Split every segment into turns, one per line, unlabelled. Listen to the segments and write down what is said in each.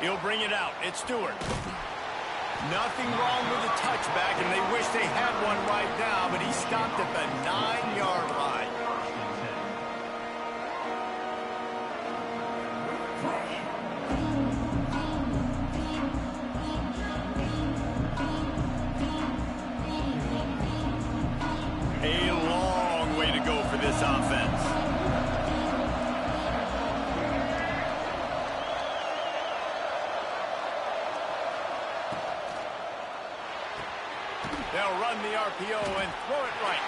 He'll bring it out. It's Stewart. Nothing wrong with the touchback, and they wish they had one right now, but he stopped at the 9-yard line. A long way to go for this offense. They'll run the RPO and throw it right.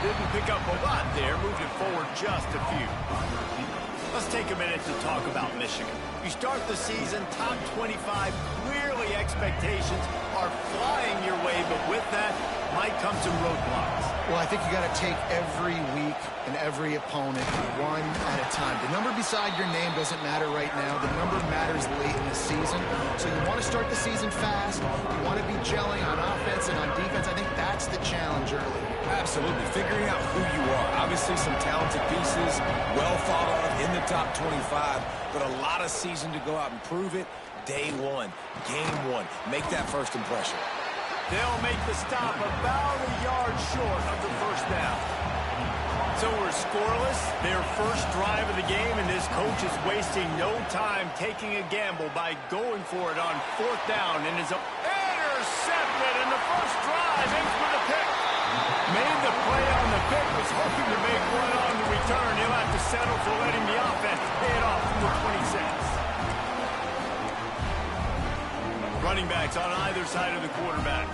Didn't pick up a lot there, moved it forward just a few. Let's take a minute to talk about Michigan. You start the season top 25, clearly expectations are flying your way, but with that might come some roadblocks.
Well, I think you got to take every week and every opponent one at a time. The number beside your name doesn't matter right now. The number matters late in the season. So you want to start the season fast. You want to be gelling on offense and on defense. I think that's the challenge early.
Absolutely. Figuring out who you are. Obviously some talented pieces, well thought of in the top 25, but a lot of season to go out and prove it. Day one, game one. Make that first impression.
They'll make the stop about a yard short of the first down. So we're scoreless, their first drive of the game, and this coach is wasting no time taking a gamble by going for it on 4th down in his own. Intercepted, and the first drive ends with a pick. Made the play on the pick, was hoping to make one on the return. He'll have to settle for letting the offense pay it off from the 26. Running backs on either side of the quarterback.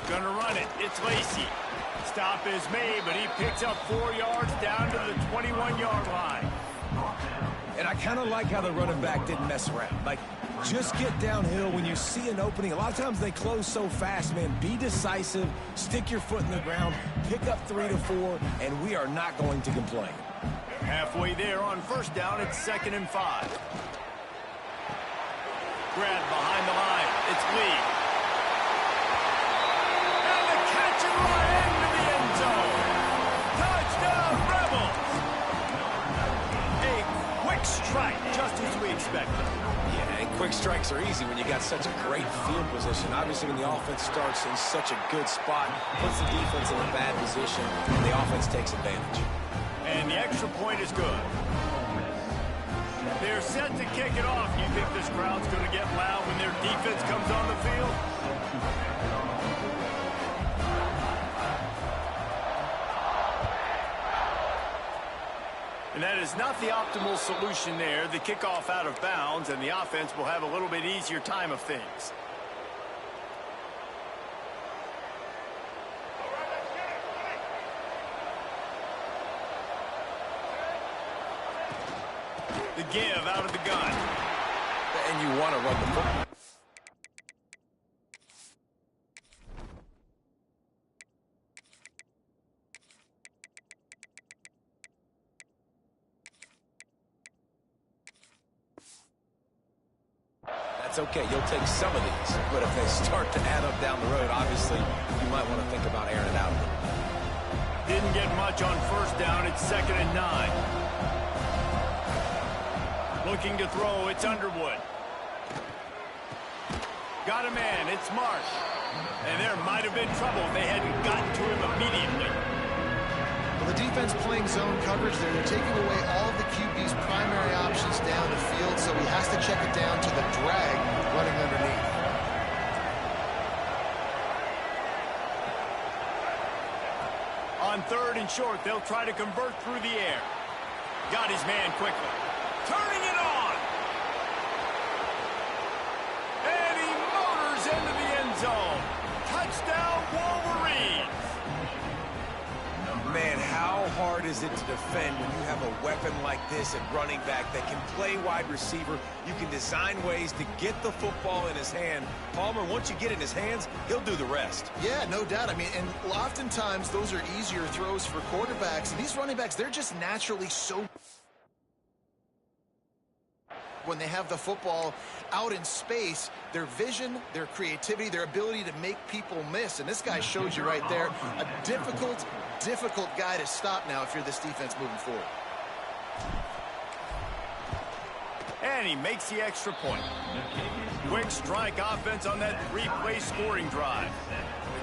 Gonna run it. It's Lacey. Stop is made, but he picks up 4 yards down to the 21-yard line.
And I kind of like how the running back didn't mess around. Like, just get downhill when you see an opening. A lot of times they close so fast, man. Be decisive. Stick your foot in the ground. Pick up 3 to 4, and we are not going to complain.
Halfway there on 1st down, it's 2nd and 5. Grab behind the line. It's Lee. And the catch and run into the end zone. Touchdown, Rebels. A quick strike, just as we expected.
Yeah, and quick strikes are easy when you got such a great field position. Obviously, when the offense starts in such a good spot, puts the defense in a bad position, and the offense takes advantage.
And the extra point is good. They're set to kick it off. You think this crowd's going to get loud when their defense comes on the field? And that is not the optimal solution there. The kickoff out of bounds, and the offense will have a little bit easier time of things. The give out of the gun.
And you want to run the football. That's okay. You'll take some of these. But if they start to add up down the road, obviously, you might want to think about airing it out.
Didn't get much on 1st down. It's 2nd and 9. Looking to throw, it's Underwood. Got a man, it's Marsh. And there might have been trouble if they hadn't gotten to him immediately.
Well, the defense playing zone coverage there. They're taking away all of the QB's primary options down the field, so he has to check it down to the drag running underneath.
On 3rd and short, they'll try to convert through the air. Got his man quickly. Turning it on. And he motors into the end zone. Touchdown, Wolverines.
Man, how hard is it to defend when you have a weapon like this at running back that can play wide receiver? You can design ways to get the football in his hand. Palmer, once you get it in his hands, he'll do the rest.
Yeah, no doubt. I mean, and oftentimes those are easier throws for quarterbacks. And these running backs, they're just naturally so... when they have the football out in space, their vision, their creativity, their ability to make people miss. And this guy showed you right there, a difficult guy to stop now if you're this defense moving forward.
and he makes the extra point. Quick strike offense on that three-play scoring drive.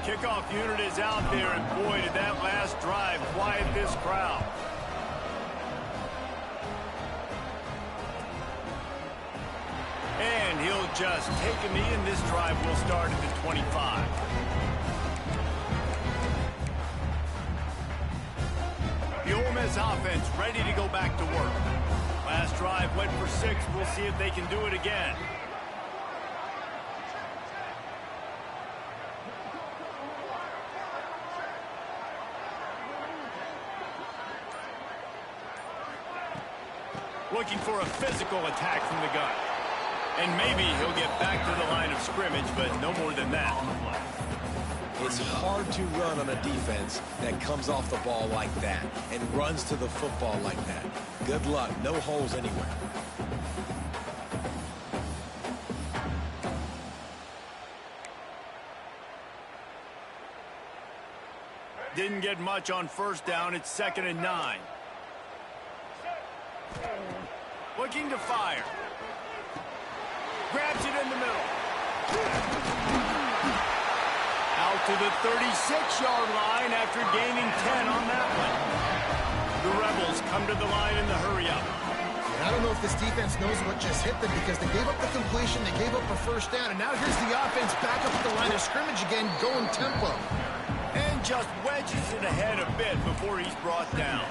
The kickoff unit is out there, and boy, did that last drive quiet this crowd. And he'll just take a knee, and this drive will start at the 25. The Ole Miss offense ready to go back to work. Last drive went for 6. We'll see if they can do it again. Looking for a physical attack from the gun. And maybe he'll get back to the line of scrimmage, but no more than that.
It's hard to run on a defense that comes off the ball like that and runs to the football like that. Good luck. No holes anywhere.
Didn't get much on first down. It's 2nd and 9. Looking to fire. Grabs it in the middle. Out to the 36-yard line after gaining 10 on that one. The Rebels come to the line in the hurry-up.
I don't know if this defense knows what just hit them because they gave up the completion, they gave up a first down, and now here's the offense back up at the line of scrimmage again, going tempo.
And just wedges it ahead a bit before he's brought down.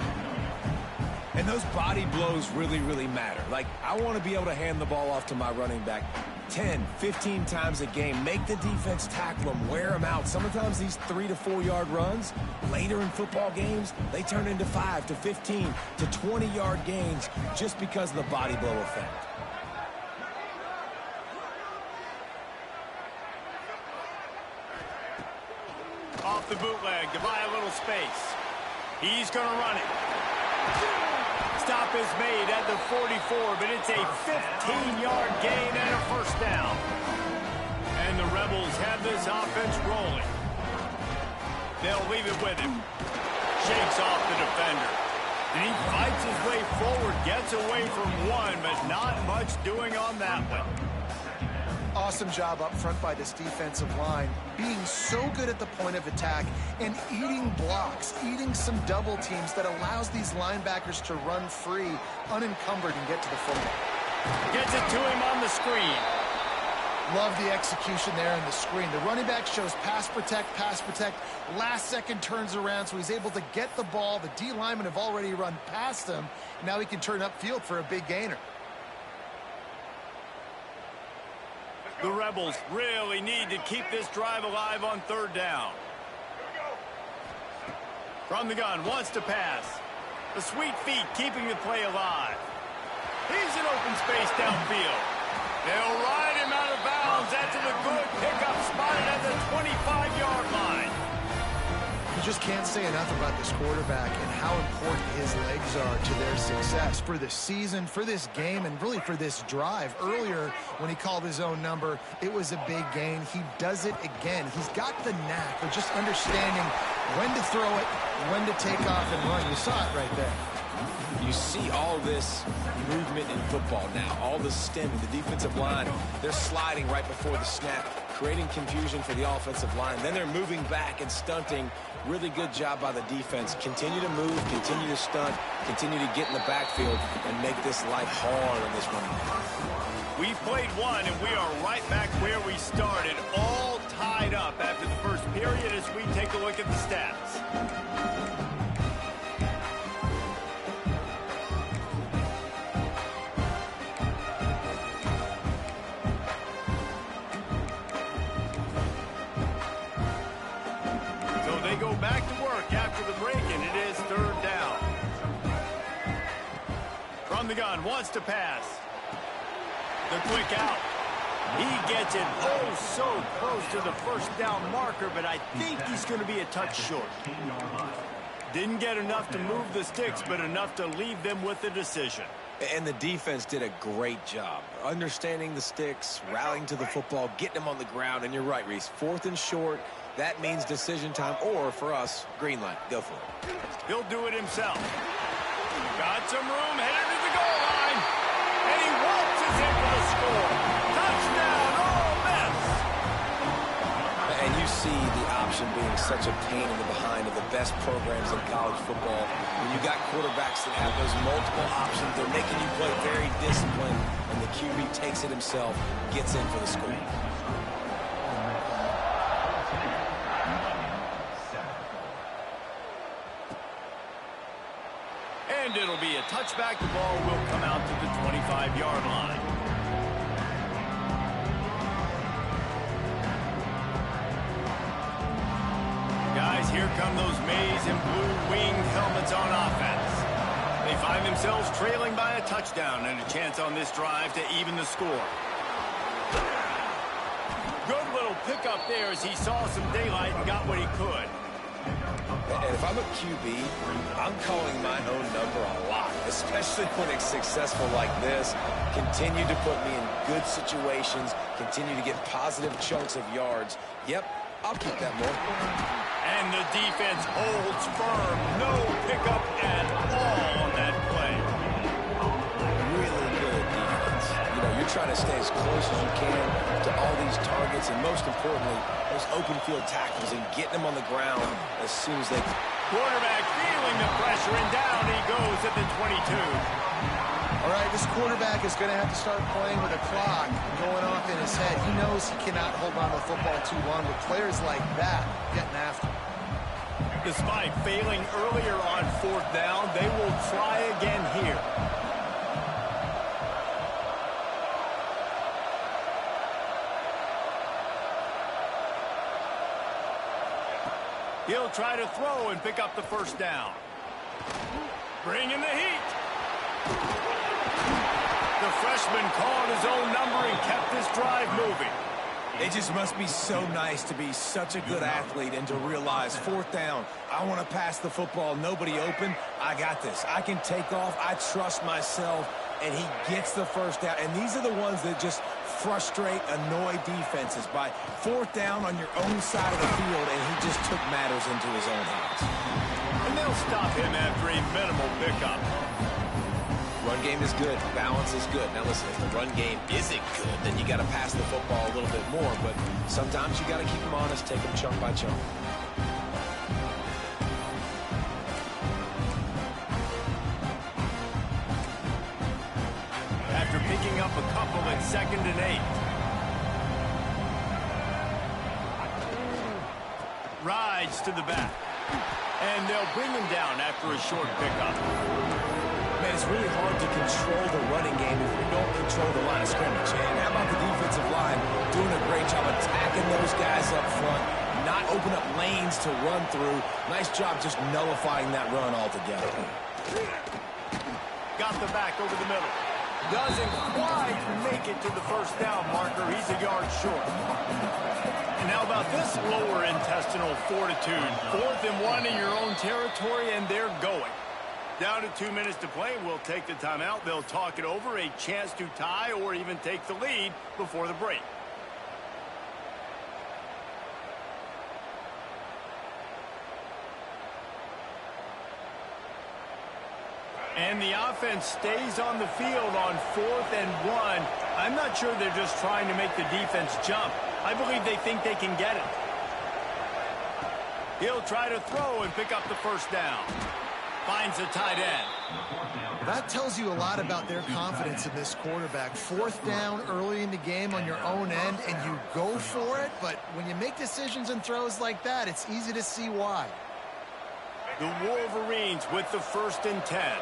And those body blows really, really matter. Like, I want to be able to hand the ball off to my running back 10, 15 times a game. Make the defense tackle them, wear them out. Sometimes these 3 to 4 yard runs, later in football games, they turn into 5 to 15 to 20-yard gains just because of the body blow effect.
Off the bootleg to buy a little space. He's going to run it. Stop is made at the 44, but it's a 15-yard gain and a first down. And the Rebels have this offense rolling. They'll leave it with him. Shakes off the defender. And he fights his way forward, gets away from one, but not much doing on that one.
Awesome job up front by this defensive line, being so good at the point of attack and eating blocks, eating some double teams that allows these linebackers to run free, unencumbered, and get to the football.
Gets it to him on the screen.
Love the execution there in the screen. The running back shows pass protect, last second turns around, so he's able to get the ball. The D linemen have already run past him. Now he can turn upfield for a big gainer.
The Rebels really need to keep this drive alive on 3rd down. From the gun, wants to pass. The sweet feet keeping the play alive. He's in open space downfield. They'll ride him out of bounds. That's a good pickup, spotted at the 25-yard line.
You just can't say enough about this quarterback and how important his legs are to their success for the season, for this game, and really for this drive. Earlier, when he called his own number, it was a big gain. He does it again. He's got the knack of just understanding when to throw it, when to take off and run. You saw it right there.
You see all this movement in football now, all the stemming, the defensive line, they're sliding right before the snap, creating confusion for the offensive line. Then they're moving back and stunting. Really good job by the defense. Continue to move, continue to stunt, continue to get in the backfield and make this life hard on this running back.
We played one, and we are right back where we started, all tied up after the first period as we take a look at the stats. Go back to work after the break, and it is 3rd down. From the gun, wants to pass. The quick out. He gets it so close to the first down marker, but I think he's going to be a touch short. Didn't get enough to move the sticks, but enough to leave them with the decision.
And the defense did a great job understanding the sticks, rallying to the football, getting them on the ground. And you're right, Reese, 4th and short. That means decision time, or for us, green light. Go for it.
He'll do it himself. Got some room, headed to the goal line. And he waltzes
being such a pain in the behind of the best programs in college football. When you got quarterbacks that have those multiple options, they're making you play very disciplined, and the QB takes it himself, gets in for the score.
And it'll be a touchback. The ball will come out to the 25-yard line. Guys, here come those maize and blue winged helmets on offense. They find themselves trailing by a touchdown and a chance on this drive to even the score. Good little pickup there as he saw some daylight and got what he could.
And if I'm a QB, I'm calling my own number a lot, especially when it's successful like this. Continue to put me in good situations, continue to get positive chunks of yards. Yep, I'll keep that more.
And the defense holds firm. No pickup at all on that play.
Really good defense. You know, you're trying to stay as close as you can to all these targets, and most importantly, those open field tackles and getting them on the ground as soon as they...
Quarterback feeling the pressure, and down he goes at the 22.
All right, this quarterback is going to have to start playing with a clock going off in his head. He knows he cannot hold on to the football too long with players like that getting after him.
Despite failing earlier on fourth down, they will try again here. He'll try to throw and pick up the first down. Bringing the heat. The freshman called his own number and kept this drive moving.
It just must be so nice to be such a good athlete and to realize fourth down, I want to pass the football, nobody open, I got this. I can take off, I trust myself, and he gets the first down. And these are the ones that just frustrate, annoy defenses by fourth down on your own side of the field, and he just took matters into his own hands.
And they'll stop him after a minimal pickup.
Run game is good. Balance is good. Now listen, if the run game isn't good, then you got to pass the football a little bit more. But sometimes you got to keep them honest, take them chunk by chunk.
After picking up a couple at 2nd and 8. Rides to the back. And they'll bring him down after a short pickup.
Man, it's really hard to control the running game if you don't control the line of scrimmage. And how about the defensive line doing a great job attacking those guys up front, not open up lanes to run through. Nice job just nullifying that run altogether.
Got the back over the middle. Doesn't quite make it to the first down marker. He's a yard short. And how about this lower intestinal fortitude? 4th and 1 in your own territory, and they're going. Down to 2 minutes to play. We'll take the timeout. They'll talk it over. A chance to tie or even take the lead before the break. And the offense stays on the field on 4th and 1. I'm not sure they're just trying to make the defense jump. I believe they think they can get it. He'll try to throw and pick up the first down. Finds a tight end.
That tells you a lot about their confidence in this quarterback. 4th down early in the game on your own end, and you go for it. But when you make decisions and throws like that, it's easy to see why.
The Wolverines with the 1st and 10.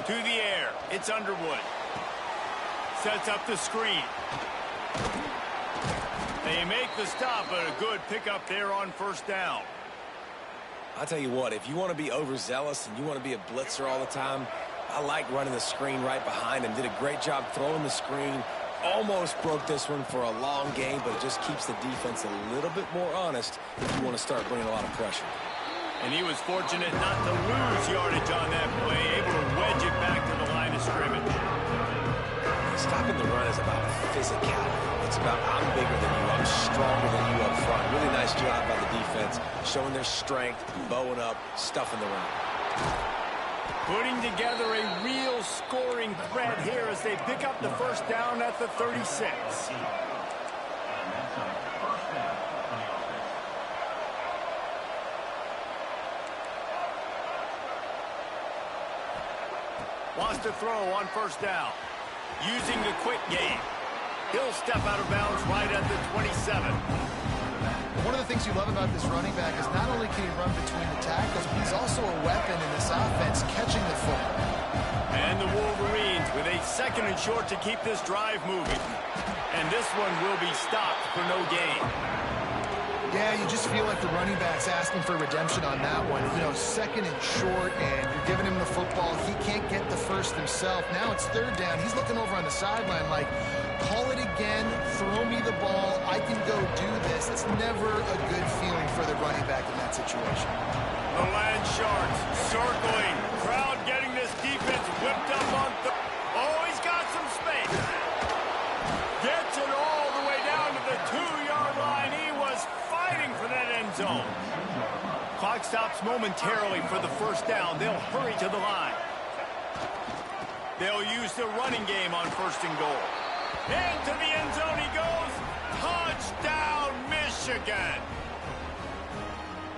To the air. It's Underwood. Sets up the screen. They make the stop, but a good pickup there on first down.
I'll tell you what, if you want to be overzealous and you want to be a blitzer all the time, I like running the screen right behind him. Did a great job throwing the screen. Almost broke this one for a long game, but it just keeps the defense a little bit more honest if you want to start bringing a lot of pressure.
And he was fortunate not to lose yardage on that play, able to wedge it back to the line of scrimmage.
Stopping the run is about physicality. It's about I'm bigger than you, I'm stronger than you up front. Really nice job by the defense, showing their strength, bowing up, stuffing the run.
Putting together a real scoring threat here as they pick up the first down at the 36. Wants to throw on first down. Using the quick game. He'll step out of bounds right at the 27.
One of the things you love about this running back is not only can he run between the tackles, but he's also a weapon in this offense catching the football.
And the Wolverines with a 2nd and short to keep this drive moving. And this one will be stopped for no gain.
Yeah, you just feel like the running back's asking for redemption on that one. You know, 2nd and short, and you're giving him the football. He can't get the first himself. Now it's 3rd down. He's looking over on the sideline like, call it again, throw me the ball, I can go do this. It's never a good feeling for the running back in that situation.
The Land Sharks circling. Crowd getting this defense whipped up on oh, he's got some space. Gets it all the way down to the 2-yard line. He was fighting for that end zone. Clock stops momentarily for the first down. They'll hurry to the line. They'll use the running game on 1st and goal. Into the end zone he goes. Touchdown, Michigan.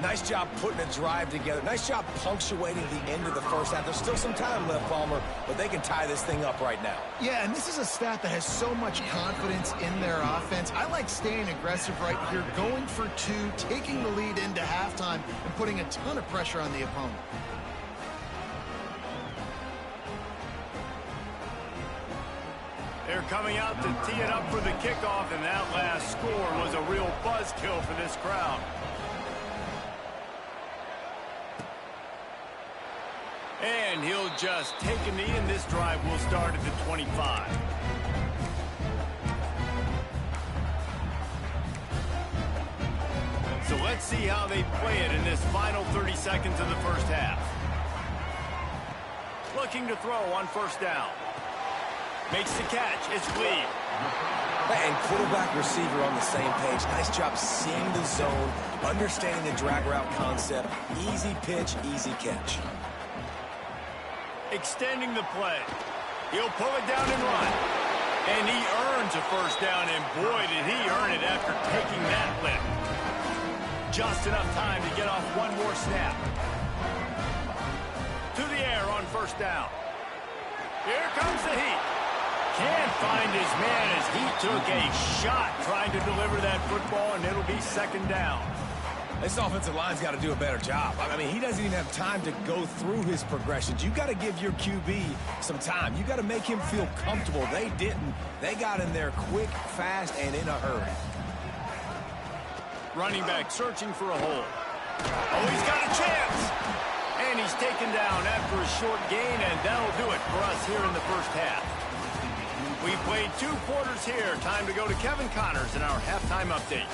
Nice job putting a drive together. Nice job punctuating the end of the first half. There's still some time left, Palmer, but they can tie this thing up right now.
Yeah, and this is a stat that has so much confidence in their offense. I like staying aggressive right here, going for 2, taking the lead into halftime, and putting a ton of pressure on the opponent.
They're coming out to tee it up for the kickoff, and that last score was a real buzzkill for this crowd. And he'll just take a knee, and this drive will start at the 25. So let's see how they play it in this final 30 seconds of the first half. Looking to throw on first down. Makes the catch. It's Lee.
And quarterback receiver on the same page. Nice job seeing the zone, understanding the drag route concept. Easy pitch, easy catch.
Extending the play. He'll pull it down and run. And he earns a first down, and boy, did he earn it after taking that lift. Just enough time to get off one more snap. To the air on first down. Here comes the heat. Can't find his man as he took a shot trying to deliver that football, and it'll be 2nd down.
This offensive line's got to do a better job. I mean, he doesn't even have time to go through his progressions. You got to give your QB some time. You got to make him feel comfortable. They didn't. They got in there quick, fast, and in a hurry.
Running back searching for a hole. Oh, he's got a chance. And he's taken down after a short gain, and that'll do it for us here in the first half. We played 2 quarters here. Time to go to Kevin Connors in our halftime update.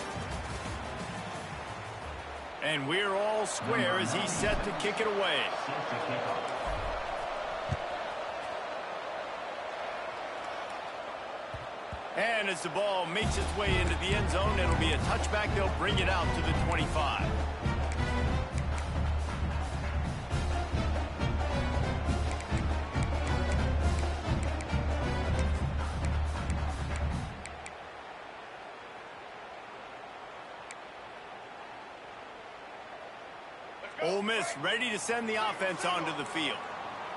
And we're all square as he's set to kick it away. And as the ball makes its way into the end zone, it'll be a touchback. They'll bring it out to the 25. Ole Miss ready to send the offense onto the field.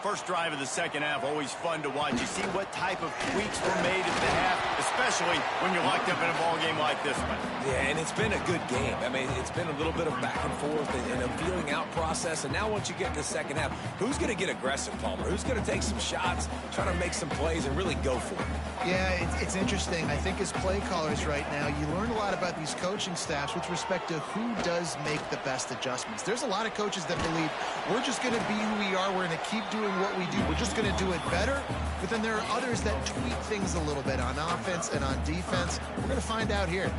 First drive of the second half, always fun to watch. You see what type of tweaks were made at the half, especially when you're locked up in a ball game like this one.
Yeah, and it's been a good game. I mean, it's been a little bit of back and forth and a feeling out process. And now once you get in the second half, who's going to get aggressive, Palmer? Who's going to take some shots, try to make some plays, and really go for it?
Yeah, it's interesting. I think as play callers right now, you learn a lot about these coaching staffs with respect to who does make the best adjustments. There's a lot of coaches that believe we're just going to be who we are. We're going to keep doing what we do. We're just going to do it better. But then there are others that tweak things a little bit on offense and on defense. We're going to find out here.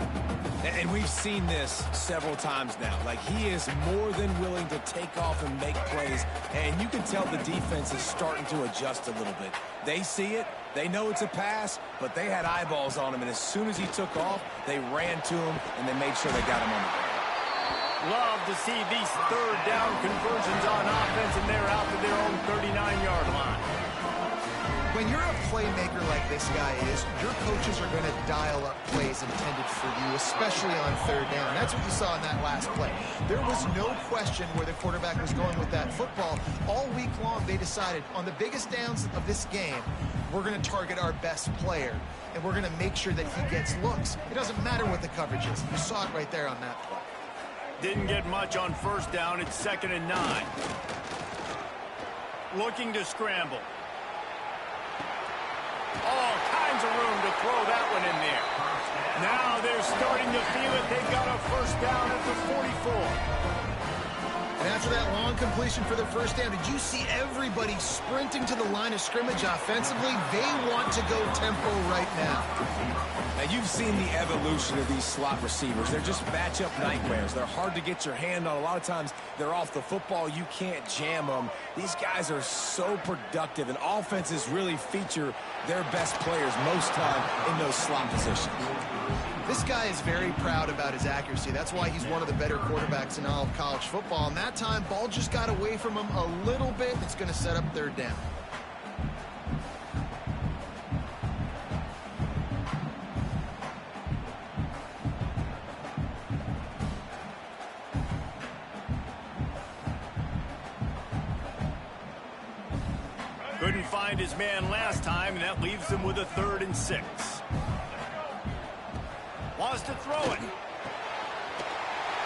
And we've seen this several times now. Like, he is more than willing to take off and make plays. And you can tell the defense is starting to adjust a little bit. They see it. They know it's a pass, but they had eyeballs on him. And as soon as he took off, they ran to him, and they made sure they got him on the ground.
Love to see these third down conversions on offense, and they're out to their own 39-yard line.
When you're a playmaker like this guy is, your coaches are going to dial up plays intended for you, especially on third down. That's what you saw in that last play. There was no question where the quarterback was going with that football. All week long, they decided on the biggest downs of this game, we're going to target our best player, and we're going to make sure that he gets looks. It doesn't matter what the coverage is. You saw it right there on that play.
Didn't get much on first down. It's 2nd and 9. Looking to scramble. All kinds of room to throw that one in there. Now they're starting to feel it. They've got a first down at the 44.
And after that long completion for the first down, did you see everybody sprinting to the line of scrimmage offensively? They want to go tempo right now.
Now, you've seen the evolution of these slot receivers. They're just matchup nightmares. They're hard to get your hand on. A lot of times, they're off the football. You can't jam them. These guys are so productive, and offenses really feature their best players most time in those slot positions.
This guy is very proud about his accuracy. That's why he's one of the better quarterbacks in all of college football. And that time, ball just got away from him a little bit. It's going to set up third down.
Couldn't find his man last time, and that leaves him with a 3rd and 6. Wants to throw it.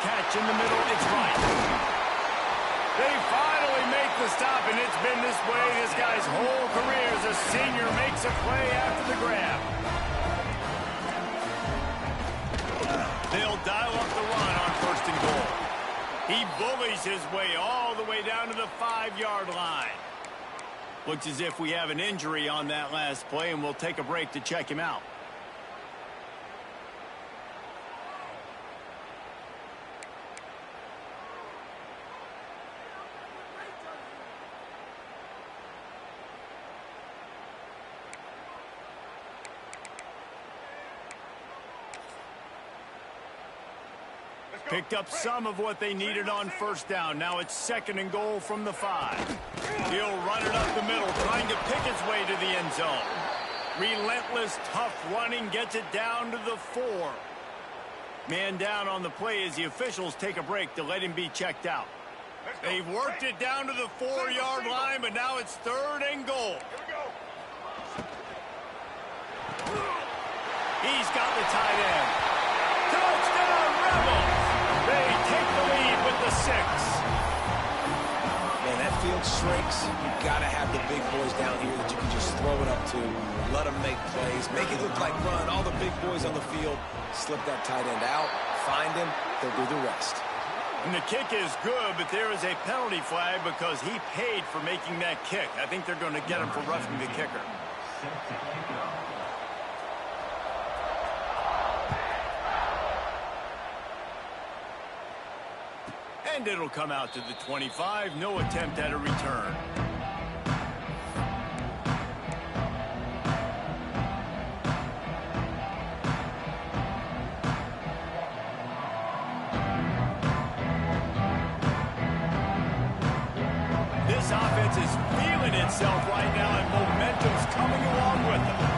Catch in the middle, it's right. They finally make the stop, and it's been this way this guy's whole career as a senior. Makes a play after the grab. They'll dial up the run on 1st and goal. He bullies his way all the way down to the 5-yard line. Looks as if we have an injury on that last play, and we'll take a break to check him out. Picked up some of what they needed on first down. Now it's 2nd and goal from the 5. He'll run it up the middle, trying to pick his way to the end zone. Relentless, tough running, gets it down to the 4. Man down on the play as the officials take a break to let him be checked out. They've worked it down to the 4-yard line, but now it's 3rd and goal. He's got the tight end. Touchdown, Rebels! They take the lead with the 6.
Man, that field shrinks. You've got to have the big boys down here that you can just throw it up to, let them make plays, make it look like run. All the big boys on the field, slip that tight end out, find him, they'll do the rest.
And the kick is good, but there is a penalty flag because he paid for making that kick. I think they're going to get him for roughing the kicker. And it'll come out to the 25. No attempt at a return. This offense is feeling itself right now, and momentum's coming along with them.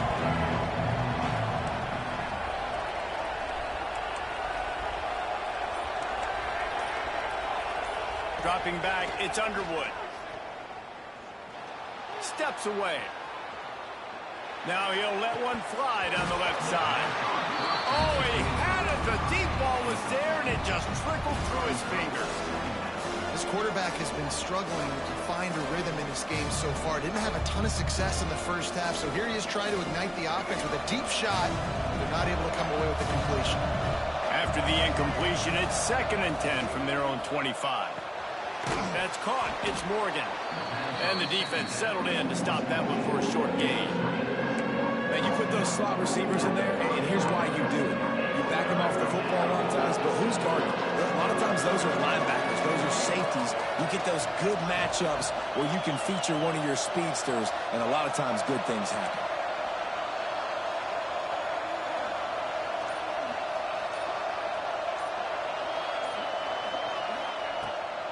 Dropping back, it's Underwood. Steps away. Now he'll let one fly down the left side. Oh, he had it. The deep ball was there, and it just trickled through his fingers.
This quarterback has been struggling to find a rhythm in this game so far. Didn't have a ton of success in the first half, so here he is trying to ignite the offense with a deep shot. They're not able to come away with the completion.
After the incompletion, it's 2nd and 10 from their own 25. That's caught. It's Morgan. And the defense settled in to stop that one for a short gain.
Man, you put those slot receivers in there, and here's why you do it. You back them off the football a lot of times, but who's guarding? A lot of times those are linebackers. Those are safeties. You get those good matchups where you can feature one of your speedsters, and a lot of times good things happen.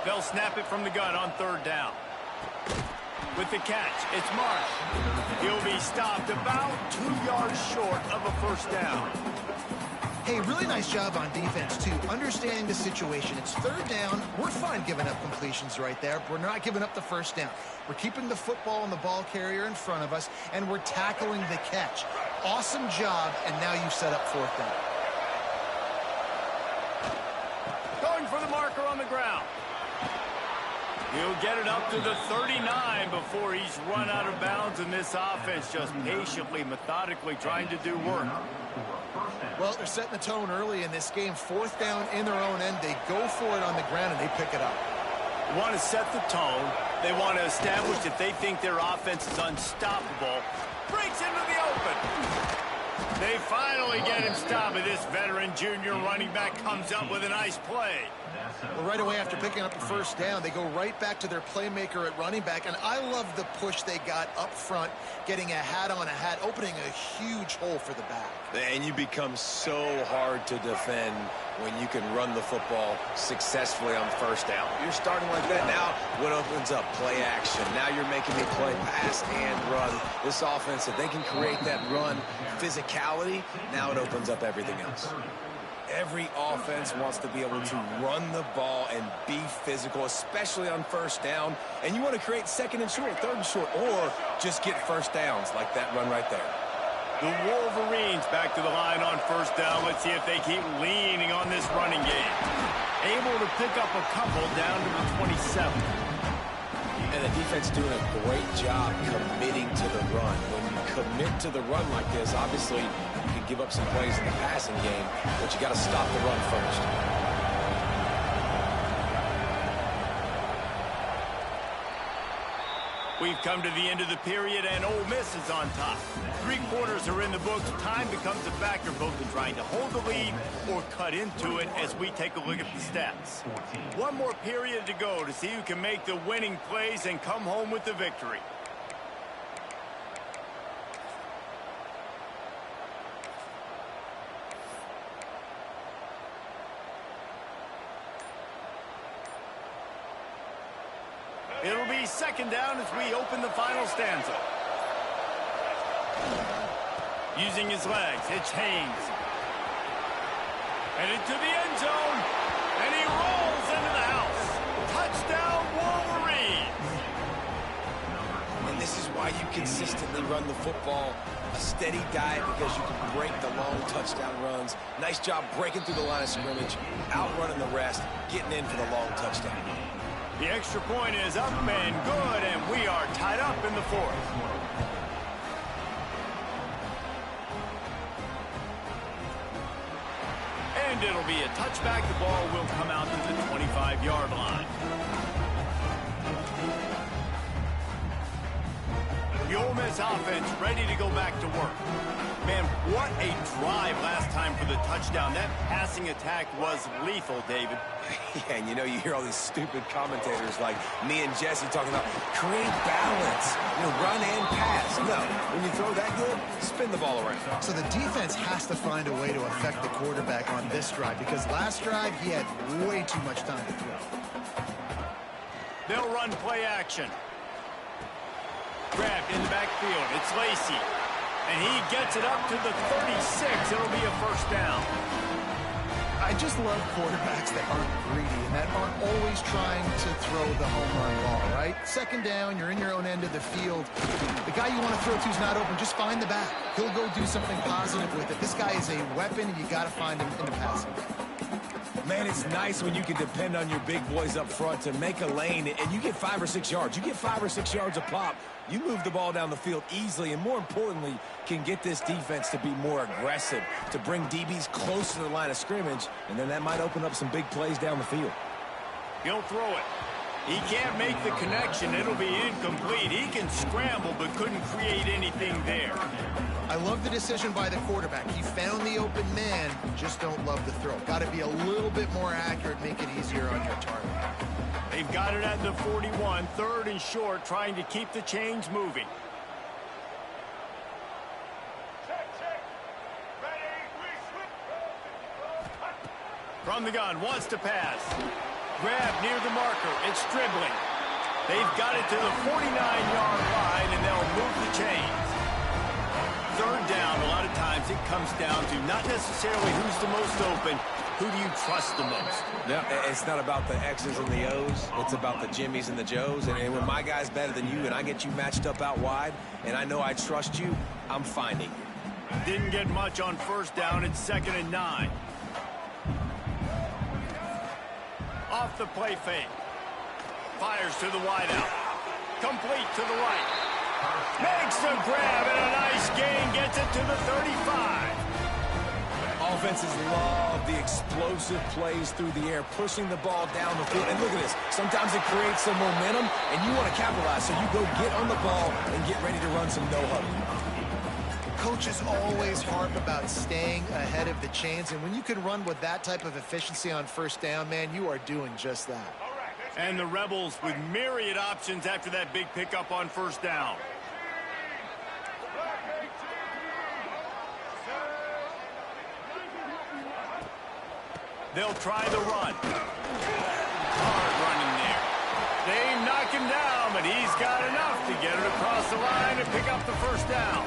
They'll snap it from the gun on 3rd down. With the catch, it's Marsh. He'll be stopped about 2 yards short of a first down.
Hey, really nice job on defense, too. Understanding the situation. It's third down. We're fine giving up completions right there. We're not giving up the first down. We're keeping the football and the ball carrier in front of us, and we're tackling the catch. Awesome job, and now you've set up fourth down.
Going for the marker on the ground. He'll get it up to the 39 before he's run out of bounds, and this offense just patiently, methodically trying to do work.
Well, they're setting the tone early in this game. Fourth down in their own end. They go for it on the ground, and they pick it up.
They want to set the tone. They want to establish that they think their offense is unstoppable. Breaks into the open. They finally get him stopped, and this veteran junior running back comes up with a nice play.
Well, right away after picking up the first down, they go right back to their playmaker at running back, and I love the push they got up front, getting a hat on a hat, opening a huge hole for the back.
And you become so hard to defend when you can run the football successfully on first down. You're starting like that now. What opens up? Play action. Now you're making me play pass and run. This offense, if they can create that run physicality, now it opens up everything else. Every offense wants to be able to run the ball and be physical, especially on first down. And you want to create second and short, third and short, or just get first downs like that run right there.
The Wolverines back to the line on first down. Let's see if they keep leaning on this running game. Able to pick up a couple down to the 27.
And the defense doing a great job committing to the run. When you commit to the run like this, obviously you can give up some plays in the passing game, but you got to stop the run first.
We've come to the end of the period, and Ole Miss is on top. 3 quarters are in the books. Time becomes a factor both in trying to hold the lead or cut into it as we take a look at the stats. 1 more period to go to see who can make the winning plays and come home with the victory. It'll be second down as we open the final stanza. Using his legs, it's Haynes. And into the end zone. And he rolls into the house. Touchdown, Wolverines.
And this is why you consistently run the football. A steady diet because you can break the long touchdown runs. Nice job breaking through the line of scrimmage, outrunning the rest, getting in for the long touchdown.
The extra point is up and good, and we are tied up in the 4th. And it'll be a touchback. The ball will come out to the 25-yard line. The Ole Miss offense ready to go back to work. Man, what a drive last time for the touchdown. That passing attack was lethal, David.
Yeah, and you know, you hear all these stupid commentators like me and Jesse talking about create balance, run and pass. No, when you throw that good, spin the ball around.
So the defense has to find a way to affect the quarterback on this drive because last drive he had way too much time to throw.
They'll run play action. Grabbed in the backfield. It's Lacey. And he gets it up to the 36. It'll be a first down.
I just love quarterbacks that aren't greedy and that aren't always trying to throw the home run ball, right? Second down, you're in your own end of the field. The guy you want to throw to is not open. Just find the back. He'll go do something positive with it. This guy is a weapon, and you got to find him in the passing game.
Man, it's nice when you can depend on your big boys up front to make a lane, and you get 5 or 6 yards. You get 5 or 6 yards a pop. You move the ball down the field easily, and more importantly, can get this defense to be more aggressive, to bring DBs close to the line of scrimmage, and then that might open up some big plays down the field.
He'll throw it. He can't make the connection. It'll be incomplete. He can scramble, but couldn't create anything there.
I love the decision by the quarterback. He found the open man, just don't love the throw. Got to be a little bit more accurate, make it easier on your target.
They've got it at the 41, 3rd and short, trying to keep the chains moving. From the gun, wants to pass. Grab near the marker. It's dribbling. They've got it to the 49-yard line, and they'll move the chains. Third down, a lot of times it comes down to not necessarily who's the most open, who do you trust the most?
Yeah, it's not about the X's and the O's. It's about the Jimmies and the Joes. And when my guy's better than you and I get you matched up out wide, and I know I trust you, I'm finding you.
Didn't get much on first down. It's 2nd and 9. Off the play fake. Fires to the wideout. Complete to the right. Makes the grab and a nice gain. Gets it to the 35.
Offenses love the explosive plays through the air, pushing the ball down the field. And look at this. Sometimes it creates some momentum, and you want to capitalize. So you go get on the ball and get ready to run some no-huddle.
Coaches always harp about staying ahead of the chains, and when you can run with that type of efficiency on first down, man, you are doing just that.
And the Rebels with myriad options after that big pickup on first down. They'll try the run. Hard running there. They knock him down, but he's got enough to get it across the line and pick up the first down.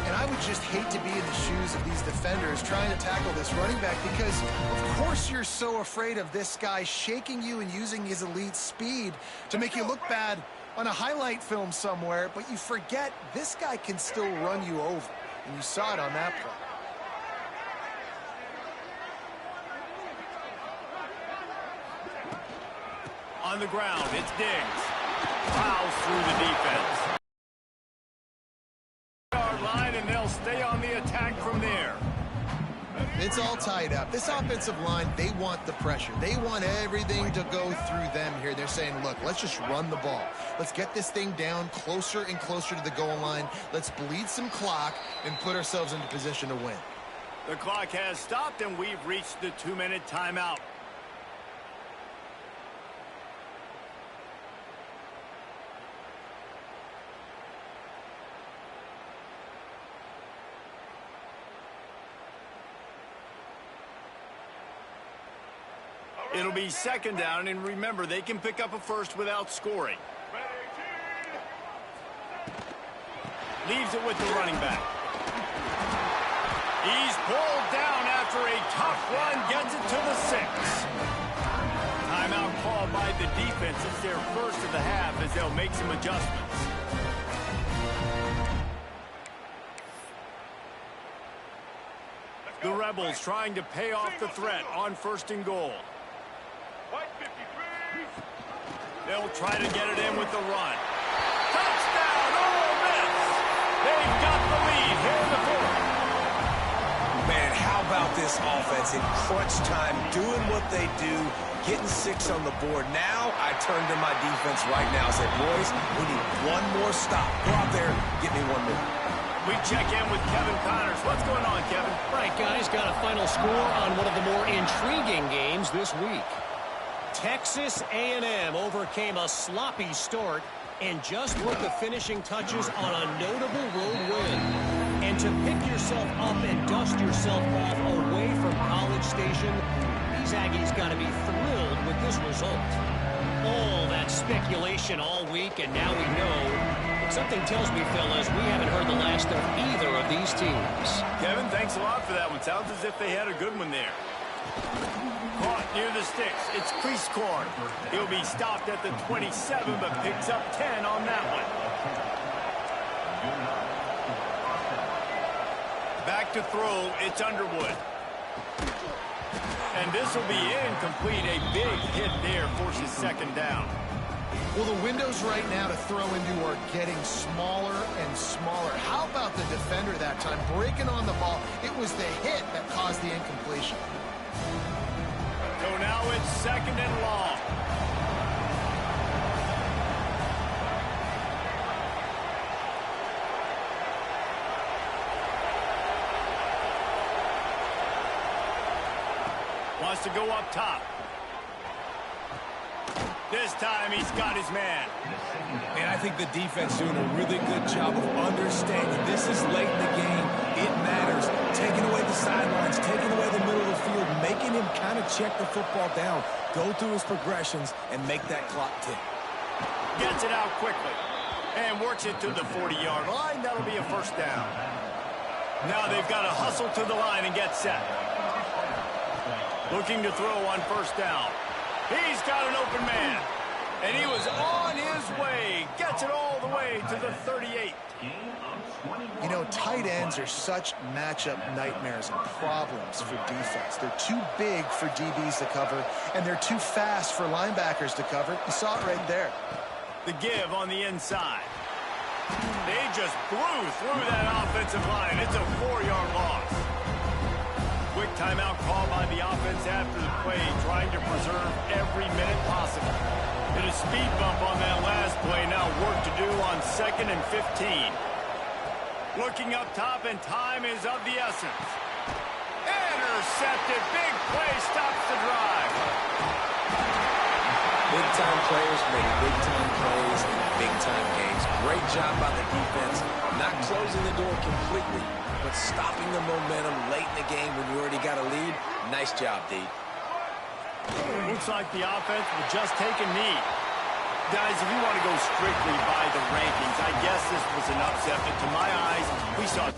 And I would just hate to be in the shoes of these defenders trying to tackle this running back because, of course, you're so afraid of this guy shaking you and using his elite speed to make you look bad on a highlight film somewhere, but you forget this guy can still run you over, and you saw it on that play.
On the ground, it's Diggs. Plows through the defense. Line, and they'll stay on the attack from there.
It's all tied up. This offensive line, they want the pressure. They want everything to go through them here. They're saying, look, let's just run the ball. Let's get this thing down closer and closer to the goal line. Let's bleed some clock and put ourselves into position to win.
The clock has stopped, and we've reached the 2-minute timeout. It'll be 2nd down, and remember, they can pick up a first without scoring. Leaves it with the running back. He's pulled down after a tough run, gets it to the 6. Timeout called by the defense. It's their first of the half as they'll make some adjustments. The Rebels trying to pay off the threat on 1st and goal. They'll try to get it in with the run. Touchdown, Ole Miss! They've got the lead here in the 4th.
Man, how about this offense in crunch time, doing what they do, getting 6 on the board. Now I turn to my defense right now and say, boys, we need one more stop. Go out there, get me one more.
We check in with Kevin Connors. What's going on, Kevin?
Right, guys, got a final score on one of the more intriguing games this week. Texas A&M overcame a sloppy start and just put the finishing touches on a notable road win. And to pick yourself up and dust yourself off away from College Station, these Aggies got to be thrilled with this result. All that speculation all week, and now we know. Something tells me, fellas, we haven't heard the last of either of these teams.
Kevin, thanks a lot for that one. Sounds as if they had a good one there. Caught near the sticks. It's Creasecorn. He'll be stopped at the 27, but picks up 10 on that one. Back to throw. It's Underwood. And this will be incomplete. A big hit there forces 2nd down.
Well, the windows right now to throw into are getting smaller and smaller. How about the defender that time breaking on the ball? It was the hit that caused the incompletion.
So now it's 2nd and long. Wants to go up top. This time he's got his man.
And I think the defense doing a really good job of understanding this is late in the game. It matters. Taking away the sidelines, taking away the middle of the field, making him kind of check the football down, go through his progressions, and make that clock tick.
Gets it out quickly. And works it to the 40-yard line. That'll be a first down. Now they've got to hustle to the line and get set. Looking to throw on first down. He's got an open man. And he was on his way. Gets it all the way to the 38.
You know, tight ends are such matchup nightmares and problems for defense. They're too big for DBs to cover, and they're too fast for linebackers to cover. You saw it right there.
The give on the inside. They just blew through that offensive line. It's a 4-yard loss. Quick timeout call by the offense after the play, trying to preserve every minute possible. Hit a speed bump on that last play. Now work to do on 2nd and 15. Looking up top, and time is of the essence. Intercepted. Big play stops the drive.
Big-time players make big-time plays in big-time games. Great job by the defense, not closing the door completely, but stopping the momentum late in the game when you already got a lead. Nice job, D.
Looks like the offense will just take a knee. Guys, if you want to go strictly by the rankings, I guess this was an upset, but to my eyes, we saw